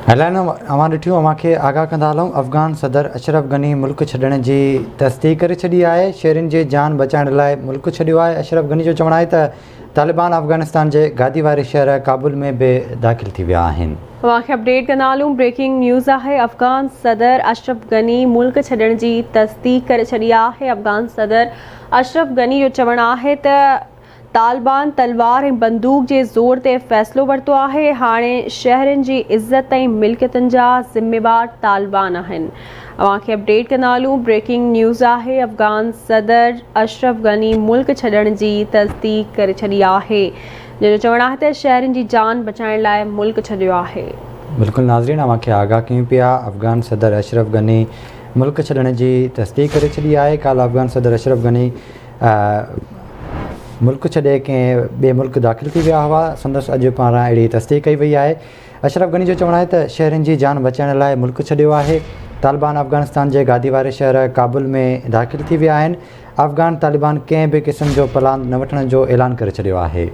Headline अवां ॾिठियूं अव्हांखे आगाह कंदा हलूं। अफ़गान सदर अशरफ गनी मुल्क छॾण जी तस्दीक करे छॾी आहे। शहरियुनि जी जान बचाइण लाइ मुल्क छॾियो आहे। अशरफ गनी जो चवणु आहे त तालिबान अफ़गानिस्तान जे गादी वारे शहर काबुल में बि दाख़िल थी विया आहिनि। अव्हांखे अपडेट कंदा हलूं। ब्रेकिंग न्यूज़ आहे। अफ़गान सदर अशरफ गनी मुल्क छॾण जी तस्दीक करे छॾी आहे। अफ़गान सदर अशरफ गनी जो चवणु आहे त तालिबान तलवार ऐं बंदूक जे ज़ोर ते फ़ैसिलो वरितो आहे। हाणे शहरनि जी इज़त ऐं मिल्कियतुनि जा ज़िम्मेवार तालिबान आहिनि। अव्हांखे अपडेट कंदा हलूं। ब्रेकिंग न्यूज़ आहे। अफ़गान सदर अशरफ गनी मुल्क छॾण जी तस्दीक करे छॾी आहे। जंहिंजो चवणु आहे त शहरनि जी जान बचाइण लाइ मुल्क छॾियो आहे। बिल्कुलु नाज़रीन, अव्हांखे आगाह कयूं पिया। अफ़गान सदर अशरफ गनी मुल्क छॾण जी तस्दीक करे छॾी आहे। काल्ह अफ़गान सदर अशरफ गनी मुल्क छॾे कंहिं ॿिए मुल्क दाख़िल थी विया हुआ। संदसि अॼु पारां अहिड़ी तस्दीक कई वई आहे। अशरफ गनी जो चवणु आहे त शहरनि जी जान बचाइण लाइ मुल्क छॾियो आहे। तालिबान अफ़गानिस्तान जे गादी वारे शहर काबुल में दाख़िल थी विया आहिनि। अफ़गान तालिबान कंहिं बि क़िस्म जो प्लान न वठण जो ऐलान करे छॾियो आहे।